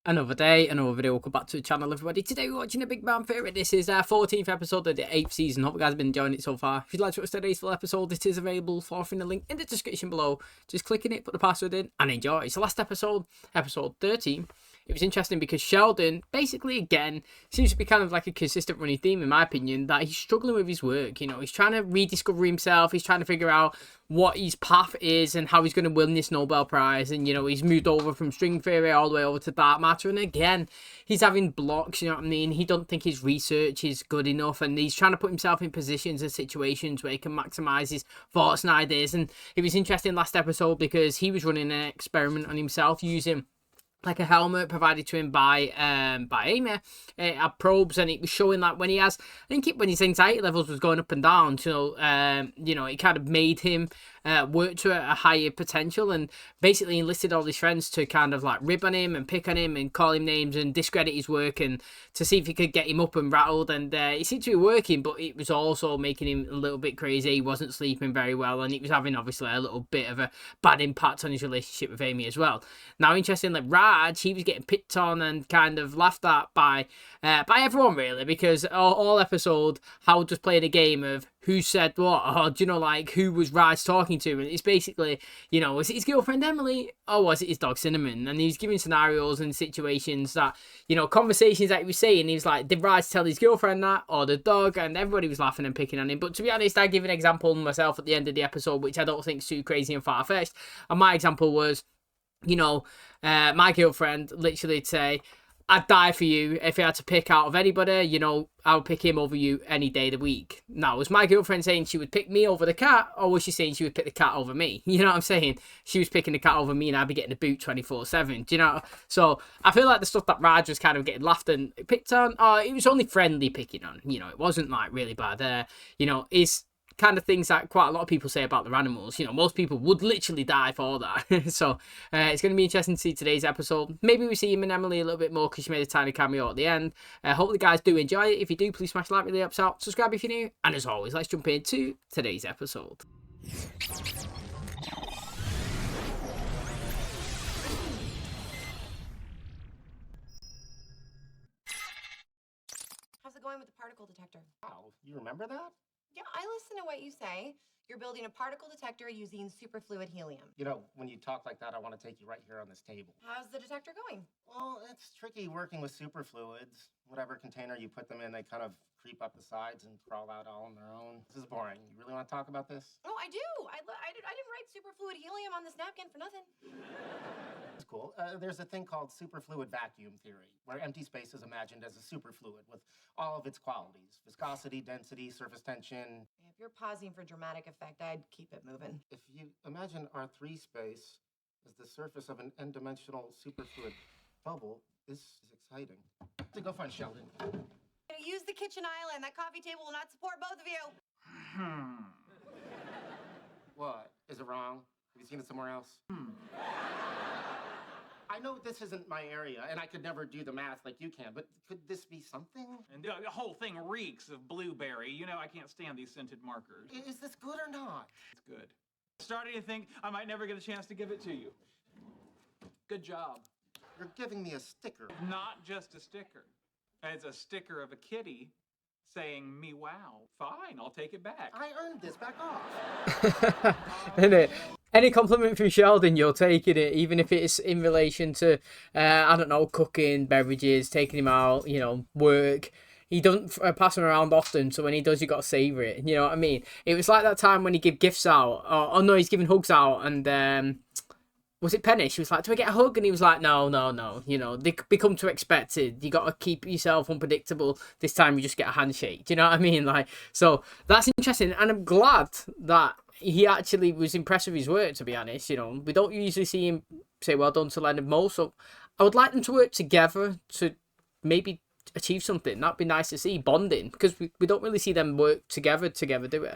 Another day, another video. Welcome back to the channel, everybody. Today we're watching a big man favorite. This is our 14th episode of the 8th season. Hope you guys have been enjoying it so far. If you'd like to watch today's full episode, it is available for offering the link in the description below. Just click in it, put the password in, and enjoy. It's the last episode, episode 13. It was interesting because Sheldon, basically, again, seems to be kind of like a consistent running theme, in my opinion, that he's struggling with his work. You know, he's trying to rediscover himself. He's trying to figure out what his path is and how he's going to win this Nobel Prize. And, you know, he's moved over from string theory all the way over to dark matter. And again, he's having blocks, you know what I mean? He don't think his research is good enough. And he's trying to put himself in positions and situations where he can maximize his thoughts and ideas. And it was interesting last episode because he was running an experiment on himself using like a helmet provided to him by Amy, had probes, and it was showing like when he has, when his anxiety levels was going up and down, so you know, it kind of made him work to a higher potential, and basically enlisted all his friends to kind of like rib on him and pick on him and call him names and discredit his work, and to see if he could get him up and rattled. And it seemed to be working, but it was also making him a little bit crazy. He wasn't sleeping very well, and it was having obviously a little bit of a bad impact on his relationship with Amy as well. Now, interestingly, Raj, he was getting picked on and kind of laughed at by everyone, really, because all episode Howard was playing a game of who said what, or, do you know, like, who was Raj talking to? And it's basically, you know, was it his girlfriend Emily, or was it his dog Cinnamon? And he's giving scenarios and situations that, you know, conversations that he was saying. He was like, did Raj tell his girlfriend that, or the dog? And everybody was laughing and picking on him. But to be honest, I give an example myself at the end of the episode, which I don't think is too crazy and far-fetched. And my example was, you know, my girlfriend literally would say, I'd die for you. If I had to pick out of anybody, you know, I would pick him over you any day of the week. Now, was my girlfriend saying she would pick me over the cat, or was she saying she would pick the cat over me? You know what I'm saying? She was picking the cat over me, and I'd be getting the boot 24/7. Do you know? So I feel like the stuff that Raj was kind of getting laughed and picked on, it was only friendly picking on. You know, it wasn't like really bad. You know, is kind of things that quite a lot of people say about their animals. You know, most people would literally die for that. So it's going to be interesting to see today's episode. Maybe we see him and Emily a little bit more because she made a tiny cameo at the end. Hope the guys do enjoy it. If you do, please smash like, really helps out. Subscribe if you're new. And as always, let's jump into today's episode. How's it going with the particle detector? Wow, you remember that? Yeah, I listen to what you say. You're building a particle detector using superfluid helium. You know, when you talk like that, I want to take you right here on this table. How's the detector going? Well, it's tricky working with superfluids. Whatever container you put them in, they kind of creep up the sides and crawl out all on their own. This is boring. You really want to talk about this? Oh, I do. I didn't write superfluid helium on this napkin for nothing. It's cool. There's a thing called superfluid vacuum theory, where empty space is imagined as a superfluid with all of its qualities: viscosity, density, surface tension. If you're pausing for dramatic effect, I'd keep it moving. If you imagine R3 space as the surface of an n-dimensional superfluid bubble, this is exciting. To go find Sheldon. Use the kitchen island. That coffee table will not support both of you. What? Is it wrong? Have you seen it somewhere else? I know this isn't my area, and I could never do the math like you can, but could this be something? And the whole thing reeks of blueberry. You know, I can't stand these scented markers. Is this good or not? It's good. Starting to think I might never get a chance to give it to you. Good job. You're giving me a sticker. Not just a sticker. It's a sticker of a kitty saying me wow. Fine, I'll take it back. I earned this. Back off. Isn't it? Any compliment from Sheldon, you're taking it, even if it's in relation to, I don't know, cooking, beverages, taking him out, you know, work. He doesn't pass them around often, so when he does, you got to savour it. You know what I mean? It was like that time when he gave gifts out. Oh no, he's giving hugs out, and was it Penny? She was like, do I get a hug? And he was like, no. You know, they become too expected. You got to keep yourself unpredictable. This time you just get a handshake. Do you know what I mean? Like, so that's interesting. And I'm glad that he actually was impressed with his work, to be honest. You know, we don't usually see him say well done to Leonard Moe. So I would like them to work together to maybe achieve something. That'd be nice to see, bonding. Because we don't really see them work together, do we?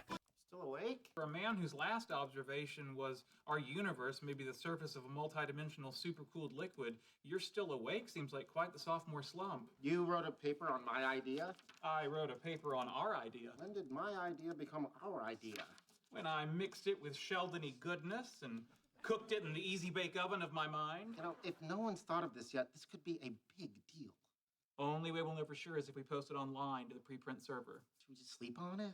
Still awake? For a man whose last observation was our universe may be the surface of a multidimensional supercooled liquid, you're still awake seems like quite the sophomore slump. You wrote a paper on my idea? I wrote a paper on our idea. When did my idea become our idea? When I mixed it with Sheldon-y goodness and Cooked it in the easy bake oven of my mind. You know, if no one's thought of this yet, this could be a big deal. Only way we'll know for sure is if we post it online to the preprint server. Should we just sleep on it?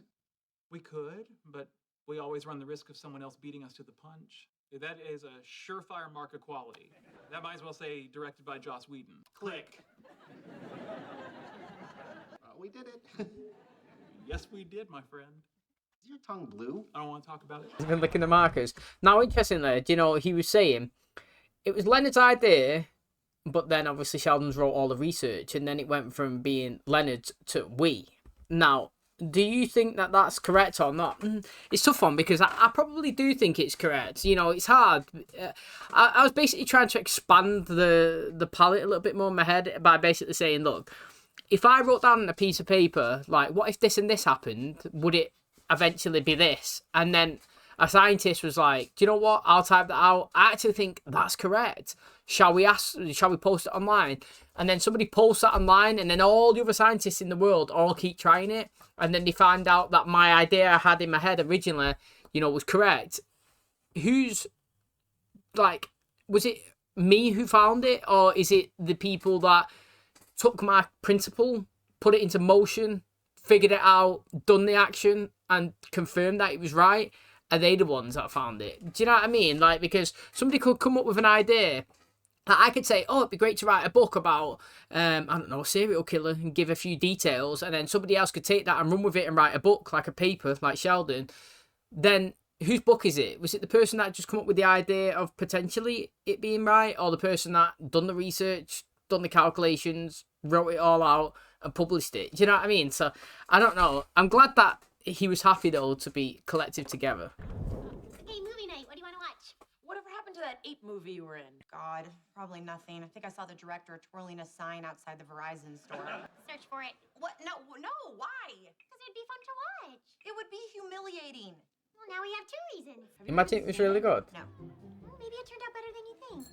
We could, but we always run the risk of someone else beating us to the punch. That is a surefire mark of quality. That might as well say directed by Joss Whedon. Click. We did it. Yes, we did, my friend. Is your tongue blue? I don't want to talk about it. He's been licking the markers. Now, interestingly, you know, he was saying it was Leonard's idea, but then obviously Sheldon's wrote all the research, and then it went from being Leonard's to we. Now, do you think that that's correct or not? It's a tough one because I probably do think it's correct. You know, it's hard. I was basically trying to expand the palette a little bit more in my head by basically saying, look, if I wrote down on a piece of paper, like, what if this and this happened? Would it eventually be this? And then a scientist was like, do you know what? I'll type that out. I actually think that's correct. Shall we post it online? And then somebody posts that online, and then all the other scientists in the world all keep trying it. And then they find out that my idea I had in my head originally, you know, was correct. Who's, like, was it me who found it? Or is it the people that took my principle, put it into motion, figured it out, done the action, and confirmed that it was right? Are they the ones that found it? Do you know what I mean? Like, because somebody could come up with an idea. I could say, oh, it'd be great to write a book about, I don't know, a serial killer and give a few details. And then somebody else could take that and run with it and write a book, like a paper, like Sheldon. Then whose book is it? Was it the person that just come up with the idea of potentially it being right? Or the person that done the research, done the calculations, wrote it all out and published it? Do you know what I mean? So, I don't know. I'm glad that he was happy, though, to be collective together. Hey, movie night. What do you want to watch? Whatever happened to that ape movie you were in? God, probably nothing. I think I saw the director twirling a sign outside the Verizon store. Search for it. What? No, why? Because it'd be fun to watch. It would be humiliating. Well, now we have two reasons. Imagine it was really good. No. Well, maybe it turned out better than you think.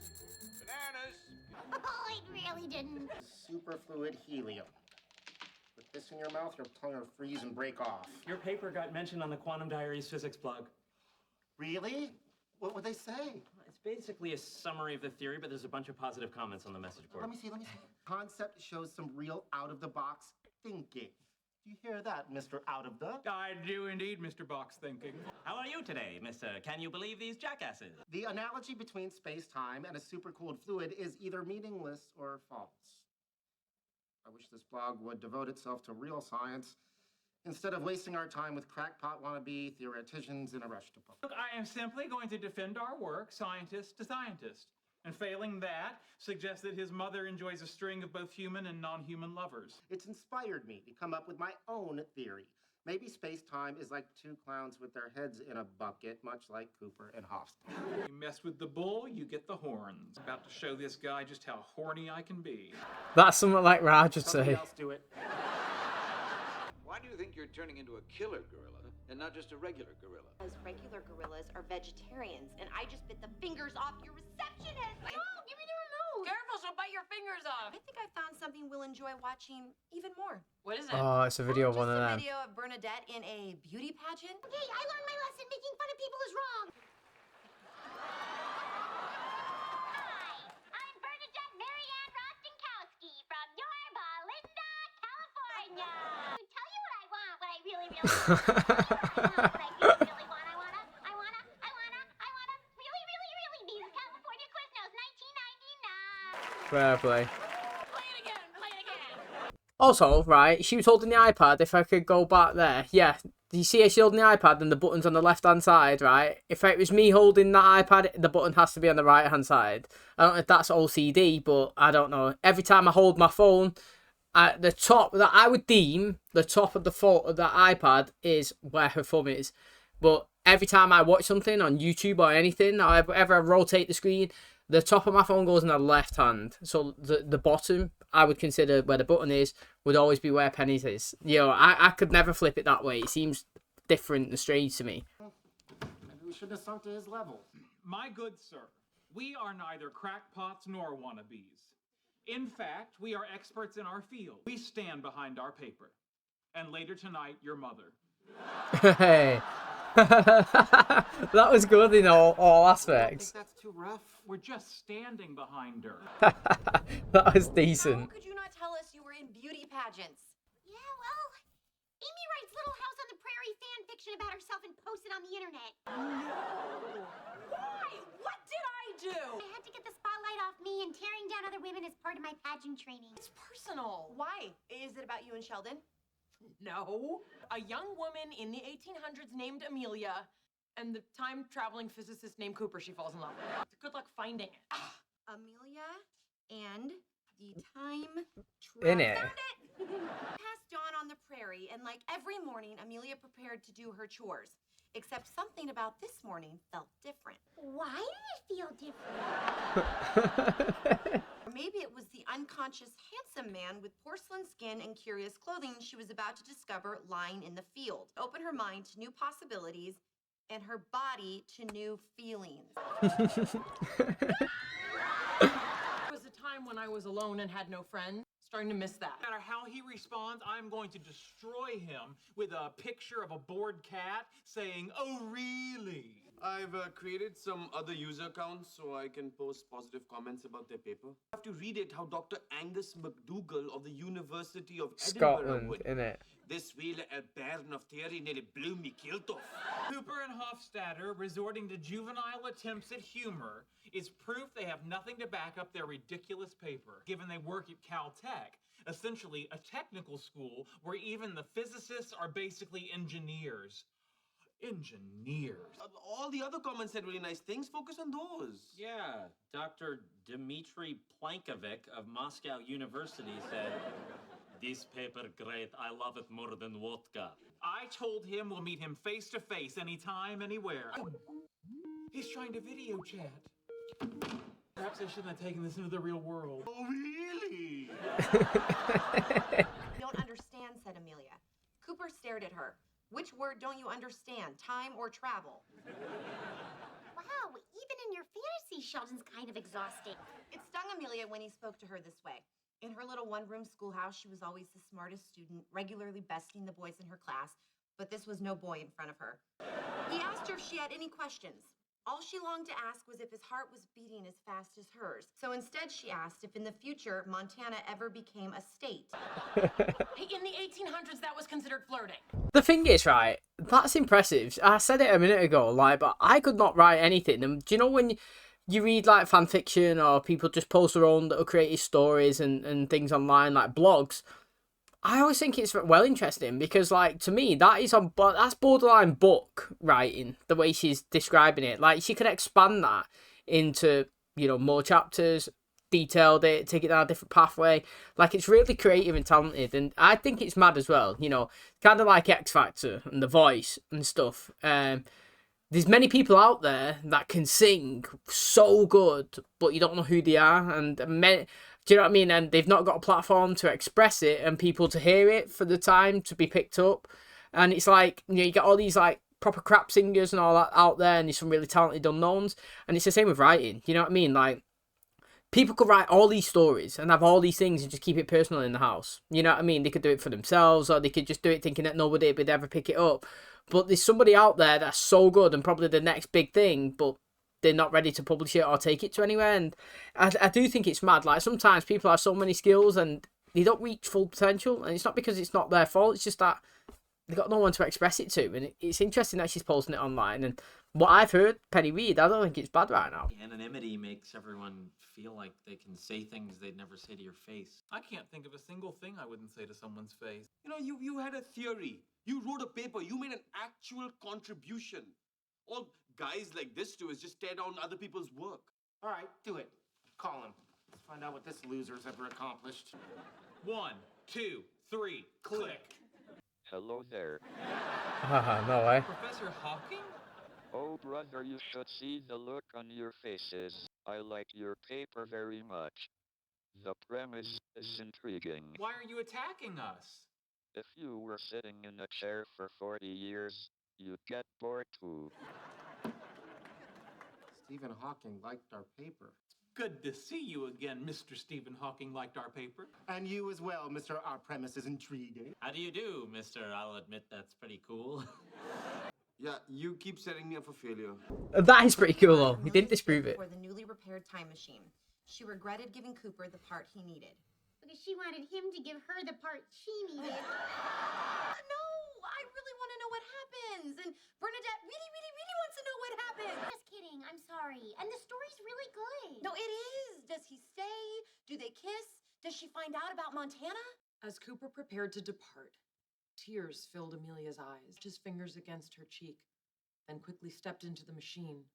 Bananas! Oh, it really didn't. Superfluid helium. Put this in your mouth, your tongue will freeze and break off. Your paper got mentioned on the Quantum Diaries physics blog. Really? What would they say? It's basically a summary of the theory, but there's a bunch of positive comments on the message board. Let me see. Concept shows some real out-of-the-box thinking. Do you hear that, Mr. Out-of-the? I do indeed, Mr. Box Thinking. How are you today, Mr. Can You Believe These Jackasses? The analogy between space-time and a supercooled fluid is either meaningless or false. I wish this blog would devote itself to real science instead of wasting our time with crackpot wannabe theoreticians in a rush to publish. Look, I am simply going to defend our work, scientist to scientist. And failing that, suggest that his mother enjoys a string of both human and non-human lovers. It's inspired me to come up with my own theory. Maybe space-time is like two clowns with their heads in a bucket, much like Cooper and Hofstadter. You mess with the bull, you get the horns. About to show this guy just how horny I can be. That's something like Raj would Somebody say. else do it. Why do you think you're turning into a killer gorilla and not just a regular gorilla? Because regular gorillas are vegetarians, and I just bit the fingers off your receptionist. Oh, give me the remote. Careful, she'll bite your fingers off. I think I found something we'll enjoy watching even more. What is it? Oh, it's a video of one of Just a them. video of Bernadette in a beauty pageant. Okay, I learned my lesson. Making fun of people is wrong. Hi, I'm Bernadette Marianne Rostenkowski from Yorba Linda, California. To tell you what I want, what I really, really want. I wanna really, really, really these California Quiznos 1999. Fair play. Play it again. Also, right, she was holding the iPad. If I could go back there. Yeah, do you see her? She's holding the iPad and the button's on the left-hand side, right? If it was me holding that iPad, the button has to be on the right-hand side. I don't know if that's OCD, but I don't know. Every time I hold my phone, the top, that I would deem the top of the iPad is where her thumb is. But every time I watch something on YouTube or anything, or ever I rotate the screen, the top of my phone goes in the left hand. So the bottom, I would consider where the button is, would always be where pennies is. You know, I could never flip it that way. It seems different and strange to me. Maybe we shouldn't have sunk to his level. My good sir, we are neither crackpots nor wannabes. In fact, we are experts in our field. We stand behind our paper. And later tonight, your mother. Hey, That was good in all I aspects. think that's too rough. We're just standing behind her. That was How decent. could you not tell us you were in beauty pageants? Yeah, well, Amy writes Little House on the Prairie fan fiction about herself and posts it on the internet. Why? What did I do? I had to get the spotlight off me, and tearing down other women is part of my pageant training. It's personal. Why? Is it about you and Sheldon? No. A young woman in the 1800s named Amelia, and the time-traveling physicist named Cooper she falls in love with. Good luck finding it. Amelia and the time In it. Found it! Past dawn on the prairie, and like every morning, Amelia prepared to do her chores. Except something about this morning felt different. Why did it feel different? Or maybe it was the unconscious handsome man with porcelain skin and curious clothing she was about to discover lying in the field. Open her mind to new possibilities and her body to new feelings. It was a time when I was alone and had no friends. Starting to miss that. No matter how he responds, I'm going to destroy him with a picture of a bored cat saying, "Oh, really?" I've created some other user accounts so I can post positive comments about their paper. I have to read it how Dr. Angus McDougall of the University of Edinburgh Scotland, would. in it. This wheel bairn of theory nearly blew me kilt off. Cooper and Hofstadter resorting to juvenile attempts at humor is proof they have nothing to back up their ridiculous paper, given they work at Caltech, essentially a technical school where even the physicists are basically engineers. Engineers. All the other comments said really nice things. Focus on those. Yeah, Dr. Dmitry Plankovic of Moscow University said, "This paper great. I love it more than vodka." I told him we'll meet him face to face, anytime, anywhere. He's trying to video chat. Perhaps I shouldn't have taken this into the real world. Oh, really? Don't understand, said Amelia. Cooper stared at her. Which word don't you understand, time or travel? Wow, even in your fantasy, Sheldon's kind of exhausting. It stung Amelia when he spoke to her this way. In her little one-room schoolhouse, she was always the smartest student, regularly besting the boys in her class, but this was no boy in front of her. He asked her if she had any questions. All she longed to ask was if his heart was beating as fast as hers. So instead, she asked if in the future, Montana ever became a state. Hey, in the 1800s, that was considered flirting. The thing is, right, that's impressive. I said it a minute ago, like, but I could not write anything. And do you know when you read, like, fan fiction or people just post their own little creative stories and things online, like blogs, I always think it's well interesting because, like, to me, that's borderline book writing, the way she's describing it. Like, she could expand that into, you know, more chapters, detailed it, take it down a different pathway. Like, it's really creative and talented, and I think it's mad as well, you know, kind of like X Factor and The Voice and stuff. There's many people out there that can sing so good, but you don't know who they are, and do you know what I mean? And they've not got a platform to express it and people to hear it for the time to be picked up. And it's like, you know, you get all these like proper crap singers and all that out there, and there's some really talented unknowns. And it's the same with writing. You know what I mean? Like, people could write all these stories and have all these things and just keep it personal in the house. You know what I mean? They could do it for themselves, or they could just do it thinking that nobody would ever pick it up. But there's somebody out there that's so good and probably the next big thing, but they're not ready to publish it or take it to anywhere. And I do think it's mad. Like, sometimes people have so many skills and they don't reach full potential. And it's not because it's not their fault. It's just that they've got no one to express it to. And it's interesting that she's posting it online. And what I've heard, Penny Reed, I don't think it's bad right now. Anonymity makes everyone feel like they can say things they'd never say to your face. I can't think of a single thing I wouldn't say to someone's face. You know, you had a theory. You wrote a paper. You made an actual contribution. All guys like this do is just tear down other people's work. All right, do it. Call him. Let's find out what this loser's ever accomplished. 1, 2, 3, click. Hello there. No way. Professor Hawking? Oh brother, you should see the look on your faces. I like your paper very much. The premise is intriguing. Why are you attacking us? If you were sitting in a chair for 40 years, you'd get bored too. Stephen Hawking liked our paper. Good to see you again, Mr. Stephen Hawking liked our paper. And you as well, Mr. Our premise is intriguing. How do you do, Mr. I'll admit that's pretty cool. Yeah, you keep setting me up for failure. That is pretty cool though. He didn't disprove it. For the newly repaired time machine, she regretted giving Cooper the part he needed. Because she wanted him to give her the part she needed. No, I really want to know what happens, and Bernadette really wants to know what happens. Just kidding, I'm sorry. And the story's really good. No, it is. Does he stay? Do they kiss? Does she find out about Montana? As Cooper prepared to depart, tears filled Amelia's eyes, his fingers against her cheek, then quickly stepped into the machine.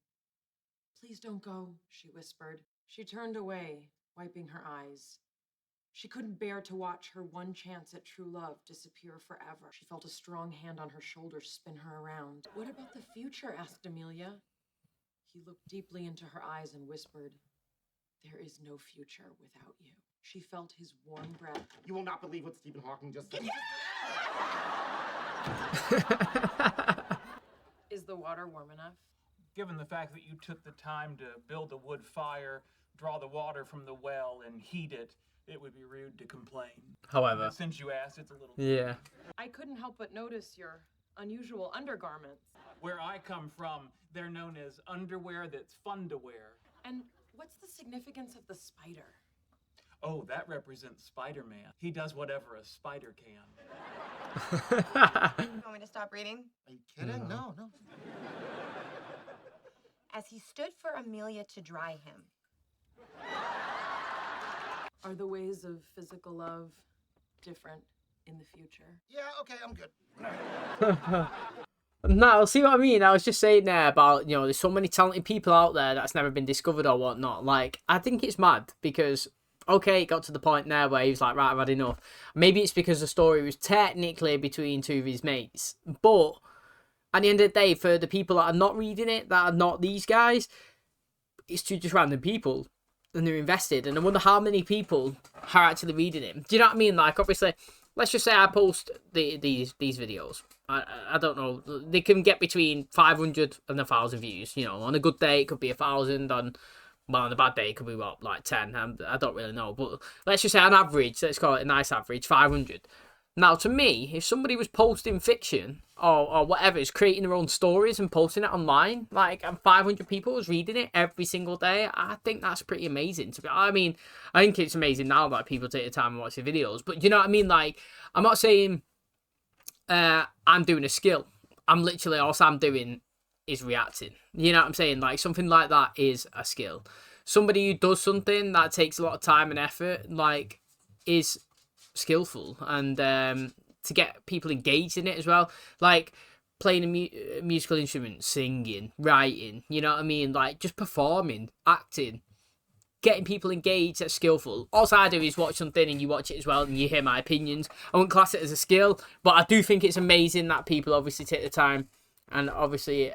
"Please don't go," she whispered. She turned away, wiping her eyes. She couldn't bear to watch her one chance at true love disappear forever. She felt a strong hand on her shoulder spin her around. "What about the future?" asked Amelia. He looked deeply into her eyes and whispered, "There is no future without you." She felt his warm breath. You will not believe what Stephen Hawking just said. Is the water warm enough? Given the fact that you took the time to build a wood fire, draw the water from the well, and heat it, it would be rude to complain. However, But since you asked, it's a little... yeah. I couldn't help but notice your unusual undergarments. Where I come from, they're known as underwear that's fun to wear. And what's the significance of the spider? Oh, that represents Spider-Man. He does whatever a spider can. You want me to stop reading? Are you kidding? No. As he stood for Amelia to dry him, Are the ways of physical love different in the future? Yeah, okay, I'm good. No, see what I mean? I was just saying there about, there's so many talented people out there that's never been discovered or whatnot. Like, I think it's mad because, okay, it got to the point there where he was like, right, I've had enough. Maybe it's because the story was technically between two of his mates. But at the end of the day, for the people that are not reading it, that are not these guys, it's two just random people. And they're invested. And I wonder how many people are actually reading it. Do you know what I mean? Like, obviously, let's just say I post these videos. I don't know. They can get between 500 and 1,000 views. On a good day, it could be 1,000. On a bad day, it could be, like 10. I don't really know. But let's just say on average, let's call it a nice average, 500. Now, to me, if somebody was posting fiction or whatever, is creating their own stories and posting it online, like, and 500 people was reading it every single day, I think that's pretty amazing. I think it's amazing now that people take the time and watch the videos. But you know what I mean? Like, I'm not saying I'm doing a skill. I'm literally, all I'm doing is reacting. You know what I'm saying? Like, something like that is a skill. Somebody who does something that takes a lot of time and effort, like, is skillful. And to get people engaged in it as well, like playing a musical instrument, singing, writing, you know what I mean? Like, just performing, acting, getting people engaged, that's skillful. All I do is watch something and you watch it as well and you hear my opinions. I wouldn't class it as a skill, but I do think it's amazing that people obviously take the time and obviously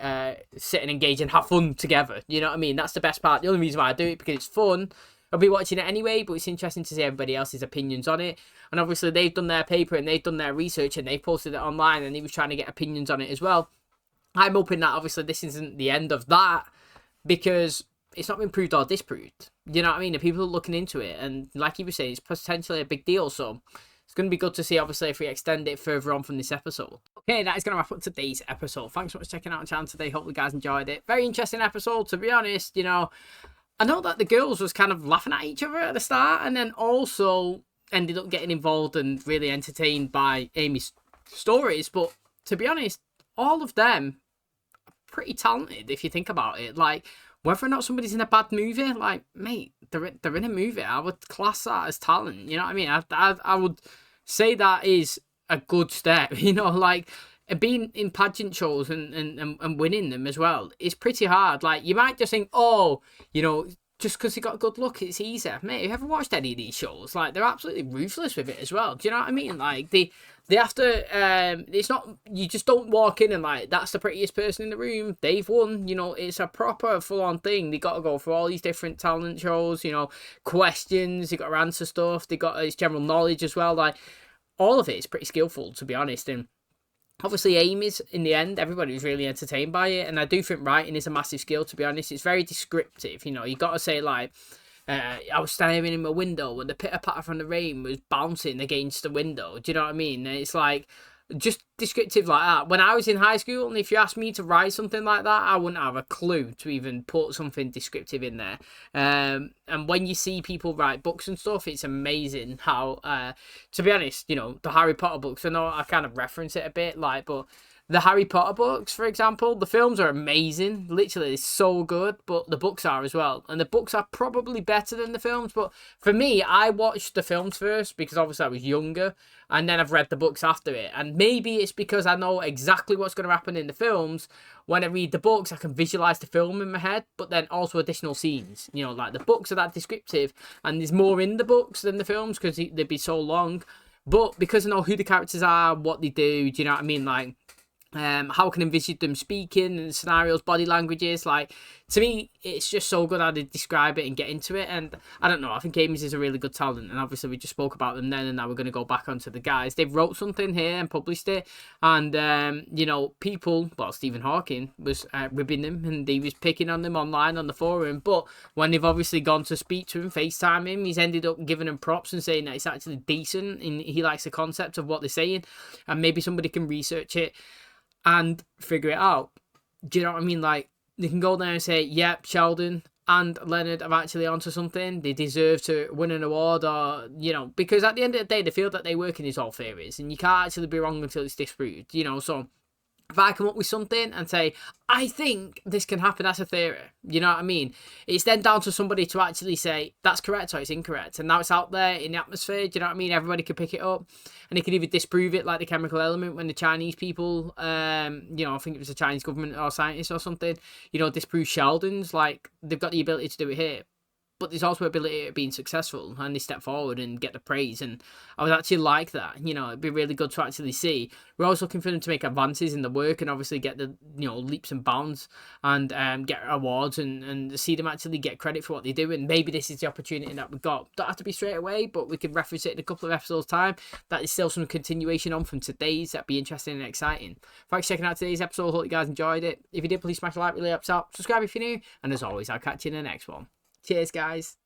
sit and engage and have fun together. You know what I mean? That's the best part. The only reason why I do it, because it's fun. I'll be watching it anyway, but it's interesting to see everybody else's opinions on it. And obviously they've done their paper and they've done their research and they've posted it online and he was trying to get opinions on it as well. I'm hoping that obviously this isn't the end of that, because it's not been proved or disproved. You know what I mean? The people are looking into it, and like you were saying, it's potentially a big deal. So it's going to be good to see, obviously, if we extend it further on from this episode. Okay, that is going to wrap up today's episode. Thanks so much for checking out the channel today. Hope you guys enjoyed it. Very interesting episode, to be honest. I know that the girls was kind of laughing at each other at the start, and then also ended up getting involved and really entertained by Amy's stories. But to be honest, all of them are pretty talented if you think about it. Like, whether or not somebody's in a bad movie, like, mate, they're in a movie. I would class that as talent. You know what I mean? I would say that is a good step. Like, being in pageant shows and winning them as well is pretty hard. Like, you might just think, just because they got good luck, it's easier. Mate, have you ever watched any of these shows? Like, they're absolutely ruthless with it as well. Do you know what I mean? Like, they have to, it's not, you just don't walk in and like, that's the prettiest person in the room, they've won. It's a proper full-on thing. They got to go through all these different talent shows, questions, they got to answer stuff, they got this general knowledge as well. Like, all of it is pretty skillful, to be honest. And obviously, Amy's, in the end, everybody was really entertained by it. And I do think writing is a massive skill, to be honest. It's very descriptive. You got to say, like, I was staring in my window and the pitter-patter from the rain was bouncing against the window. Do you know what I mean? And it's like, just descriptive like that. When I was in high school, and if you asked me to write something like that, I wouldn't have a clue to even put something descriptive in there. And when you see people write books and stuff, it's amazing how, to be honest, you know, the Harry Potter books, I know I kind of reference it a bit, like, but the Harry Potter books, for example, the films are amazing. Literally, it's so good, but the books are as well. And the books are probably better than the films. But for me, I watched the films first because obviously I was younger. And then I've read the books after it. And maybe it's because I know exactly what's going to happen in the films. When I read the books, I can visualize the film in my head, but then also additional scenes. You know, like the books are that descriptive. And there's more in the books than the films because they'd be so long. But because I know who the characters are, what they do you know what I mean? Like, how I can envisage them speaking and scenarios, body languages. Like, to me, it's just so good how they describe it and get into it. And I don't know, I think Amy's is a really good talent. And obviously, we just spoke about them then, and now we're going to go back onto the guys. They wrote something here and published it. And, you know, people, well, Stephen Hawking was ribbing them and he was picking on them online on the forum. But when they've obviously gone to speak to him, FaceTime him, he's ended up giving them props and saying that it's actually decent and he likes the concept of what they're saying. And maybe somebody can research it and figure it out. Do you know what I mean? Like, they can go there and say, yep, Sheldon and Leonard are actually onto something. They deserve to win an award, or, you know, because at the end of the day, they feel that they work in these all theories, and you can't actually be wrong until it's disproved, you know. So if I come up with something and say, I think this can happen as a theory, you know what I mean? It's then down to somebody to actually say, that's correct or it's incorrect. And now it's out there in the atmosphere, do you know what I mean? Everybody can pick it up. And they can either disprove it, like the chemical element, when the Chinese people, you know, I think it was the Chinese government or scientists or something, you know, disprove Sheldon's, like, they've got the ability to do it here. But there's also ability of being successful, and they step forward and get the praise. And I would actually like that. You know, it'd be really good to actually see. We're always looking for them to make advances in the work and obviously get the, you know, leaps and bounds and get awards and see them actually get credit for what they do. And maybe this is the opportunity that we've got. Don't have to be straight away, but we could reference it in a couple of episodes' time. That is still some continuation on from today's. That'd be interesting and exciting. Thanks for checking out today's episode. Hope you guys enjoyed it. If you did, please smash a like, really helps out. Subscribe if you're new. And as always, I'll catch you in the next one. Cheers, guys.